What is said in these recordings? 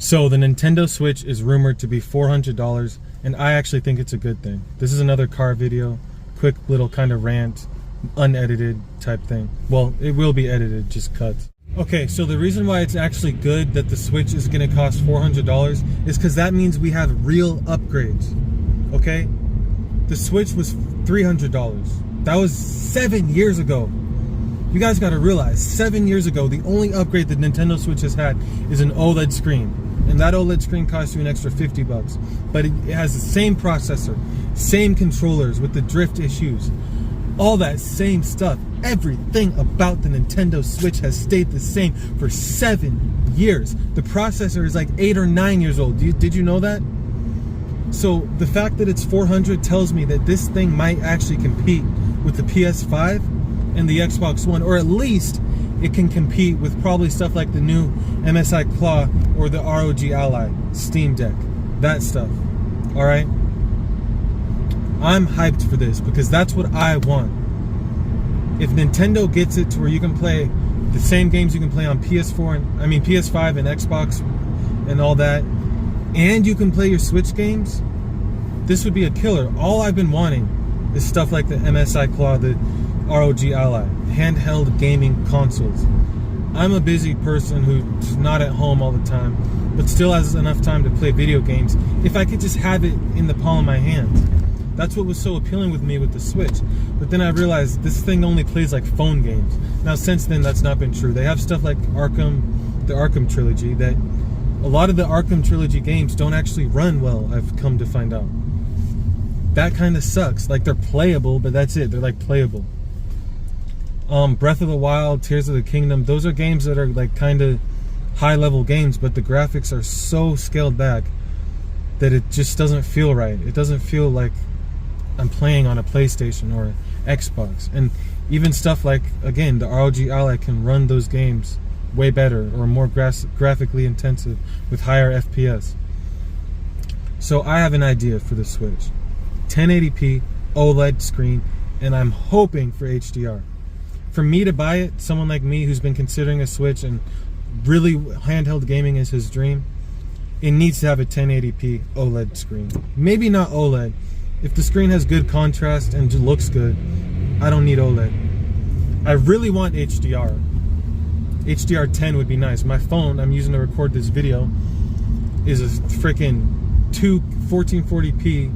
So the Nintendo Switch is rumored to be $400, and I actually think it's a good thing. This is another car video, quick little kind of rant, unedited type thing. Well, it will be edited, just cuts. Okay, so the reason why it's actually good that the Switch is gonna cost $400 is because that means we have real upgrades, okay? The Switch was $300. That was 7 years ago. You guys gotta realize, 7 years ago, the only upgrade the Nintendo Switch has had is an OLED screen. And that OLED screen costs you an extra 50 bucks. But it has the same processor, same controllers with the drift issues, all that same stuff. Everything about the Nintendo Switch has stayed the same for 7 years. The processor is like 8 or 9 years old. Did you know that? So the fact that it's 400 tells me that this thing might actually compete with the PS5 and the Xbox One, or at least it can compete with probably stuff like the new MSI Claw or the ROG Ally, Steam Deck, that stuff. All right, I'm hyped for this because that's what I want. If Nintendo gets it to where you can play the same games you can play on PS5 and Xbox and all that, and you can play your Switch games, this would be a killer. All I've been wanting is stuff like the MSI Claw, the ROG Ally, handheld gaming consoles. I'm a busy person who's not at home all the time, but still has enough time to play video games. If I could just have it in the palm of my hand. That's what was so appealing with me with the Switch. But then I realized this thing only plays like phone games. Now since then, that's not been true. They have stuff like Arkham, the Arkham trilogy, that a lot of the Arkham trilogy games don't actually run well, I've come to find out. That kind of sucks. Like, they're playable, but that's it. They're like playable. Breath of the Wild, Tears of the Kingdom, those are games that are like kind of high level games, but the graphics are so scaled back that it just doesn't feel right. It doesn't feel like I'm playing on a PlayStation or Xbox. And even stuff like, again, the ROG Ally can run those games way better or more graphically intensive with higher FPS. So I have an idea for the Switch. 1080p OLED screen, and I'm hoping for HDR. For me to buy it, someone like me who's been considering a Switch and really handheld gaming is his dream, it needs to have a 1080p OLED screen. Maybe not OLED. If the screen has good contrast and looks good, I don't need OLED. I really want HDR. HDR10 would be nice. My phone I'm using to record this video is a freaking 1440p,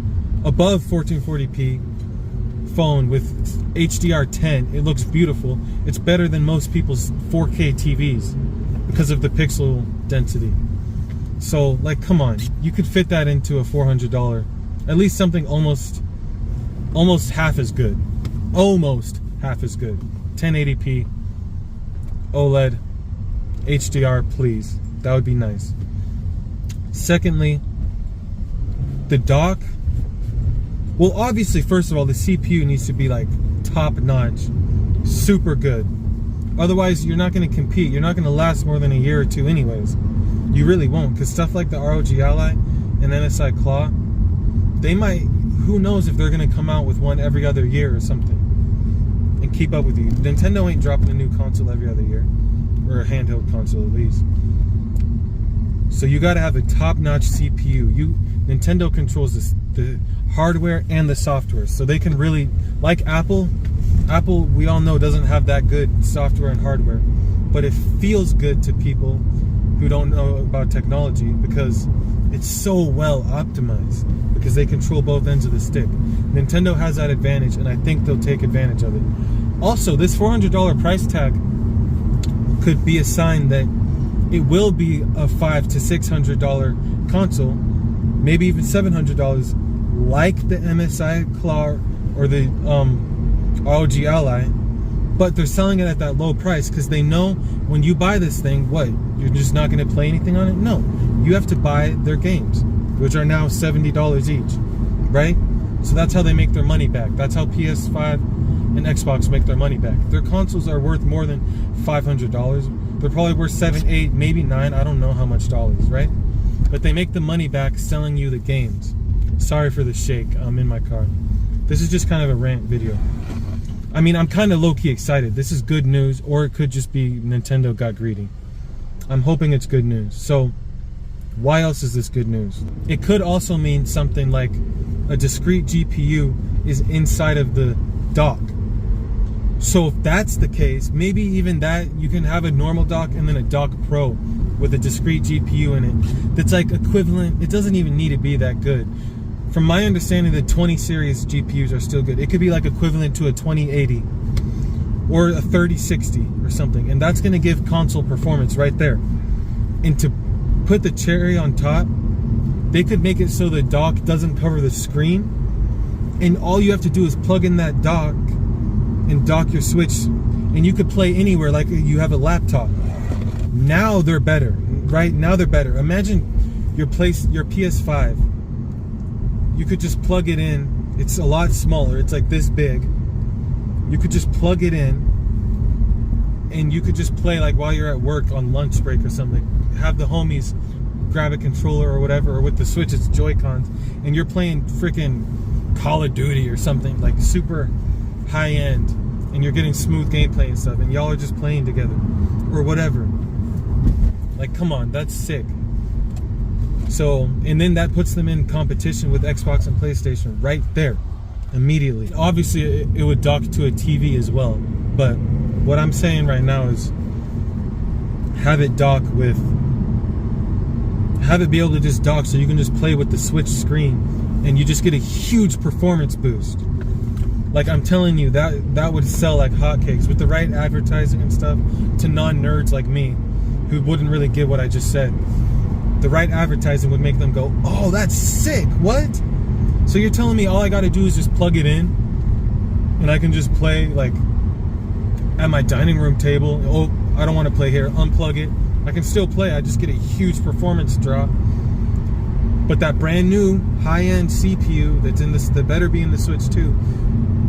above 1440p phone with HDR10. It looks beautiful. It's better than most people's 4K TVs because of the pixel density. So, like, come on, you could fit that into a $400, at least something almost half as good. Almost half as good. 1080p OLED HDR, please. That would be nice. Secondly, the dock. Well, obviously, first of all, the CPU needs to be like top notch, super good. Otherwise, you're not going to compete. You're not going to last more than a year or two anyways. You really won't, because stuff like the ROG Ally and MSI Claw, they might, who knows if they're going to come out with one every other year or something and keep up with you. Nintendo ain't dropping a new console every other year, or a handheld console at least. So you got to have a top-notch CPU. Nintendo controls the hardware and the software, so they can really, like Apple, we all know doesn't have that good software and hardware, but it feels good to people who don't know about technology because it's so well optimized, because they control both ends of the stick. Nintendo has that advantage, and I think they'll take advantage of it. Also, this $400 price tag could be a sign that it will be a $500 to $600 console, maybe even $700, like the MSI Claw or the ROG Ally, but they're selling it at that low price because they know when you buy this thing, what, you're just not going to play anything on it? No, you have to buy their games, which are now $70 each, right? So that's how they make their money back. That's how PS5 and Xbox make their money back. Their consoles are worth more than $500. They're probably worth $7, $8, maybe $9, I don't know how much dollars, right? But they make the money back selling you the games. Sorry for the shake, I'm in my car. This is just kind of a rant video. I mean, I'm kind of low-key excited. This is good news, or it could just be Nintendo got greedy. I'm hoping it's good news. So, Why else is this good news? It could also mean something like a discrete GPU is inside of the dock. So if that's the case, maybe even that you can have a normal dock and then a dock Pro with a discrete GPU in it that's like equivalent. It doesn't even need to be that good. From my understanding, the 20 series GPUs are still good. It could be like equivalent to a 2080 or a 3060 or something, and that's going to give console performance right there. And to put the cherry on top, they could make it so the dock doesn't cover the screen, and all you have to do is plug in that dock and dock your Switch, and you could play anywhere like you have a laptop. Now they're better, right? Now they're better. Imagine your PS5. You could just plug it in. It's a lot smaller. It's like this big. You could just plug it in, and you could just play like while you're at work on lunch break or something. Have the homies grab a controller or whatever, or with the Switch, it's Joy-Cons, and you're playing freaking Call of Duty or something like super high end, and you're getting smooth gameplay and stuff, and y'all are just playing together or whatever. Like, come on, that's sick. So, and then that puts them in competition with Xbox and PlayStation right there, immediately. Obviously, it would dock to a TV as well, but what I'm saying right now is have it dock with, have it be able to just dock so you can just play with the Switch screen, and you just get a huge performance boost. Like, I'm telling you, that would sell like hotcakes with the right advertising and stuff to non-nerds like me who wouldn't really get what I just said. The right advertising would make them go, oh, that's sick, what? So you're telling me all I gotta do is just plug it in and I can just play like at my dining room table. Oh, I don't want to play here, unplug it. I can still play, I just get a huge performance drop. But that brand new high-end CPU that's in this, that better be in the Switch too,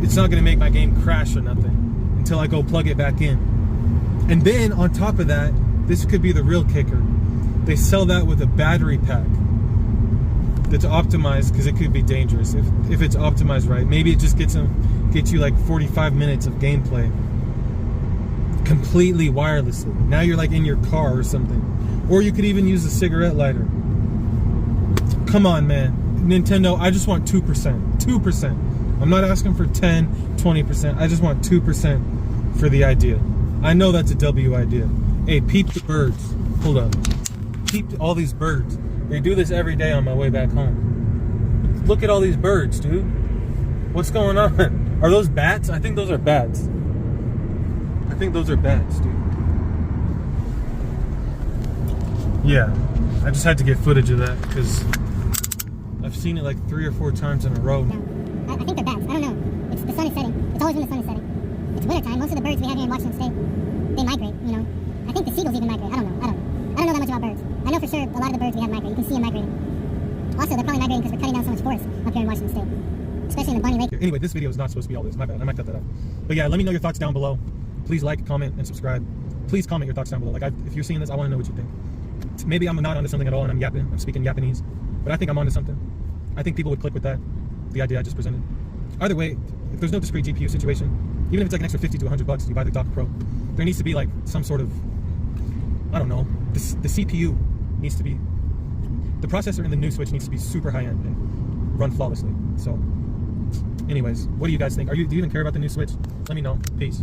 it's not gonna make my game crash or nothing until I go plug it back in. And then on top of that, this could be the real kicker. They sell that with a battery pack that's optimized, because it could be dangerous if it's optimized right. Maybe it just gets you like 45 minutes of gameplay completely wirelessly. Now you're like in your car or something. Or you could even use a cigarette lighter. Come on, man. Nintendo, I just want 2%. 2%. I'm not asking for 10, 20%. I just want 2% for the idea. I know that's a W idea. Hey, peep the birds. Hold up. Peep all these birds. They do this every day on my way back home. Look at all these birds, dude. What's going on? Are those bats? I think those are bats. I think those are bats, dude. Yeah, I just had to get footage of that because I've seen it like 3 or 4 times in a row. I think they're bats. I don't know. It's the sun is setting. It's always when the sun is setting. It's wintertime. Most of the birds we have here in Washington State, they migrate, you know. I think the seagulls even migrate. I don't know that much about birds. I know for sure a lot of the birds we have migrate. You can see them migrating. Also, they're probably migrating because we're cutting down so much forest up here in Washington State, especially in the Bunny Lake. Anyway, this video is not supposed to be all this. My bad. I might cut that out. But yeah, let me know your thoughts down below. Please like, comment, and subscribe. Please comment your thoughts down below. Like, if you're seeing this, I want to know what you think. Maybe I'm not onto something at all and I'm yapping. I'm speaking Japanese. But I think I'm onto something. I think people would click with that, the idea I just presented. Either way, if there's no discrete GPU situation, even if it's like an extra 50 to 100 bucks, you buy the Dock Pro, there needs to be like some sort of, I don't know, the CPU needs to be, the processor in the new Switch needs to be super high end and run flawlessly. So anyways, what do you guys think? Do you even care about the new Switch? Let me know. Peace.